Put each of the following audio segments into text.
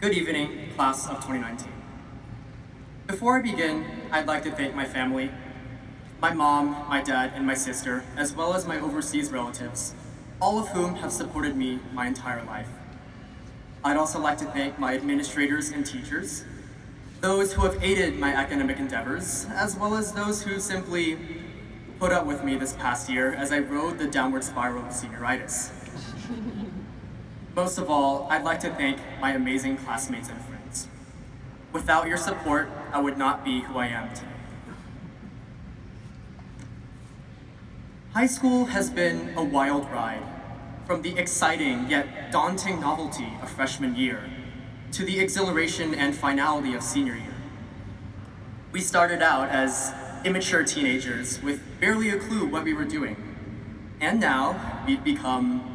Good evening, class of 2019. Before I begin, I'd like to thank my family, my mom, my dad, and my sister, as well as my overseas relatives, all of whom have supported me my entire life. I'd also like to thank my administrators and teachers, those who have aided my academic endeavors, as well as those who simply put up with me this past year as I rode the downward spiral of senioritis. Most of all, I'd like to thank my amazing classmates and friends. Without your support, I would not be who I am today. High school has been a wild ride, from the exciting yet daunting novelty of freshman year to the exhilaration and finality of senior year. We started out as immature teenagers with barely a clue what we were doing, and now we've become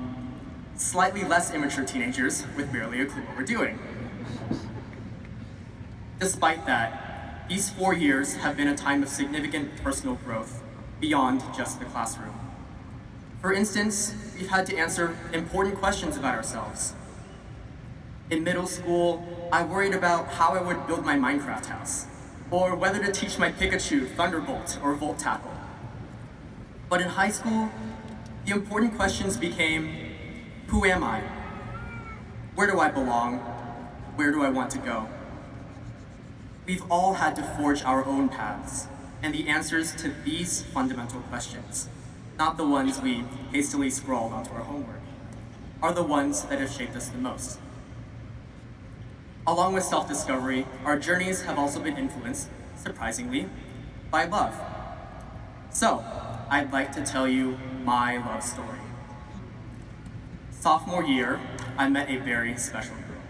slightly less immature teenagers with barely a clue what we're doing. Despite that, these 4 years have been a time of significant personal growth beyond just the classroom. For instance, we've had to answer important questions about ourselves. In middle school, I worried about how I would build my Minecraft house, or whether to teach my Pikachu Thunderbolt or Volt Tackle. But in high school, the important questions became, who am I? Where do I belong? Where do I want to go? We've all had to forge our own paths, and the answers to these fundamental questions, not the ones we hastily scrawled onto our homework, are the ones that have shaped us the most. Along with self-discovery, our journeys have also been influenced, surprisingly, by love. So, I'd like to tell you my love story. Sophomore year, I met a very special girl.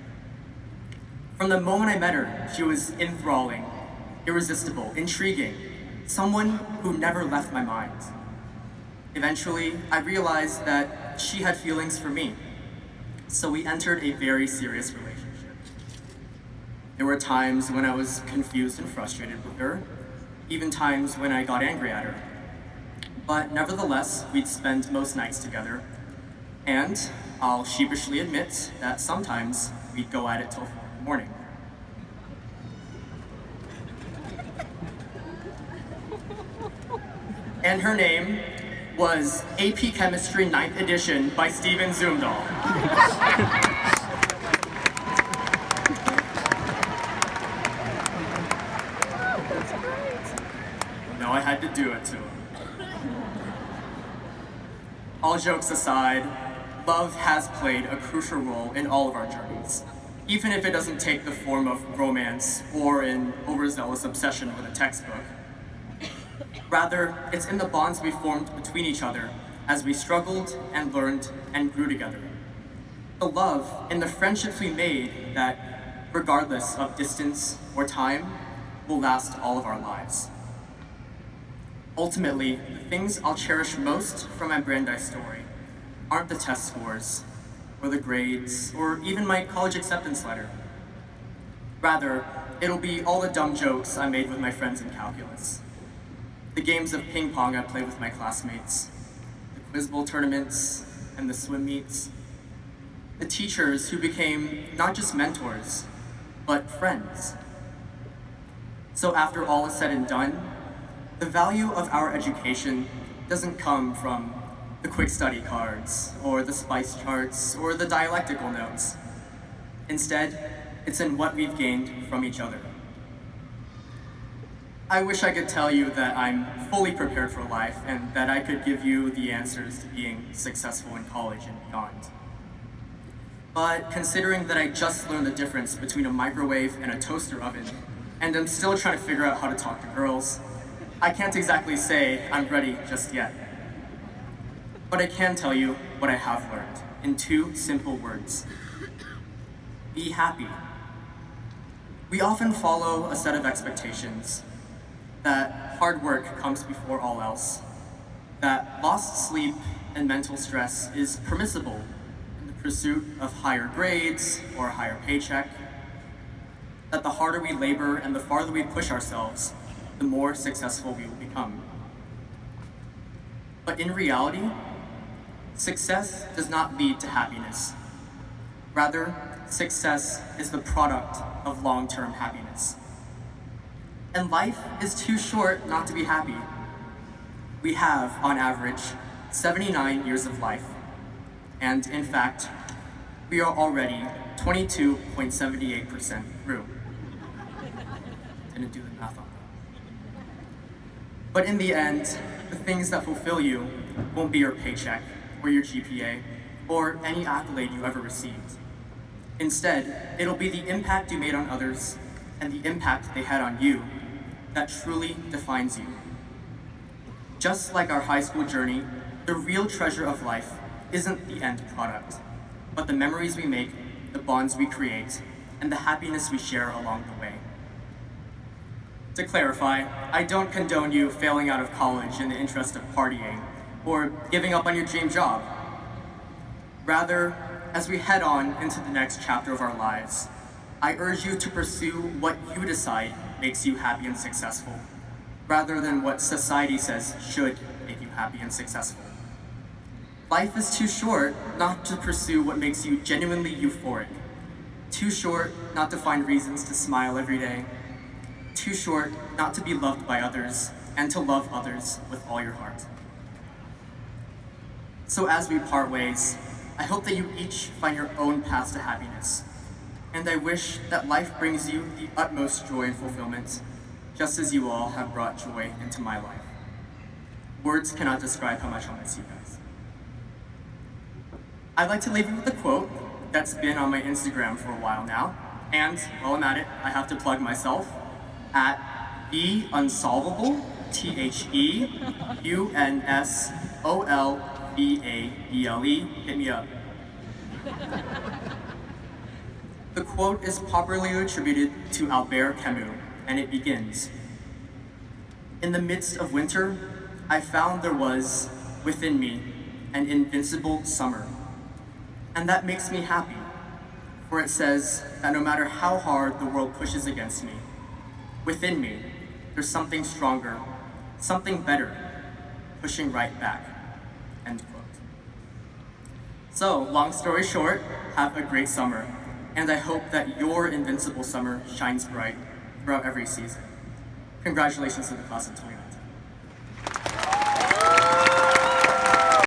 From the moment I met her, she was enthralling, irresistible, intriguing, someone who never left my mind. Eventually, I realized that she had feelings for me, so we entered a very serious relationship. There were times when I was confused and frustrated with her, even times when I got angry at her. But nevertheless, we'd spend most nights together, and I'll sheepishly admit that sometimes we'd go at it till 4 in the morning. And her name was AP Chemistry 9th edition by Steven Zoomdahl. No, I had to do it to him. All jokes aside, love has played a crucial role in all of our journeys, even if it doesn't take the form of romance or an overzealous obsession with a textbook. Rather, it's in the bonds we formed between each other as we struggled and learned and grew together. The love and the friendships we made that, regardless of distance or time, will last all of our lives. Ultimately, the things I'll cherish most from my Brandeis story aren't the test scores, or the grades, or even my college acceptance letter. Rather, it'll be all the dumb jokes I made with my friends in calculus, the games of ping pong I played with my classmates, the quiz bowl tournaments, and the swim meets, the teachers who became not just mentors, but friends. So after all is said and done, the value of our education doesn't come from the quick study cards, or the spice charts, or the dialectical notes. Instead, it's in what we've gained from each other. I wish I could tell you that I'm fully prepared for life and that I could give you the answers to being successful in college and beyond. But considering that I just learned the difference between a microwave and a toaster oven, and I'm still trying to figure out how to talk to girls, I can't exactly say I'm ready just yet. But I can tell you what I have learned in 2 simple words. Be happy. We often follow a set of expectations, that hard work comes before all else, that lost sleep and mental stress is permissible in the pursuit of higher grades or a higher paycheck, that the harder we labor and the farther we push ourselves, the more successful we will become. But in reality, success does not lead to happiness. Rather, success is the product of long-term happiness. And life is too short not to be happy. We have, on average, 79 years of life. And in fact, we are already 22.78% through. Didn't do the math on that. But in the end, the things that fulfill you won't be your paycheck or your GPA or any accolade you ever received. Instead, it'll be the impact you made on others and the impact they had on you that truly defines you. Just like our high school journey, the real treasure of life isn't the end product, but the memories we make, the bonds we create, and the happiness we share along the way. To clarify, I don't condone you failing out of college in the interest of partying or giving up on your dream job. Rather, as we head on into the next chapter of our lives, I urge you to pursue what you decide makes you happy and successful, rather than what society says should make you happy and successful. Life is too short not to pursue what makes you genuinely euphoric. Too short not to find reasons to smile every day. Too short not to be loved by others and to love others with all your heart. So as we part ways, I hope that you each find your own path to happiness. And I wish that life brings you the utmost joy and fulfillment, just as you all have brought joy into my life. Words cannot describe how much I miss you guys. I'd like to leave you with a quote that's been on my Instagram for a while now. And while I'm at it, I have to plug myself at the unsolvable, THEUNSOLVABLE. Hit me up. The quote is popularly attributed to Albert Camus, and it begins, "In the midst of winter, I found there was, within me, an invincible summer. And that makes me happy, for it says that no matter how hard the world pushes against me, within me, there's something stronger, something better, pushing right back." End quote. So, long story short, have a great summer, and I hope that your invincible summer shines bright throughout every season. Congratulations to the class of 2019.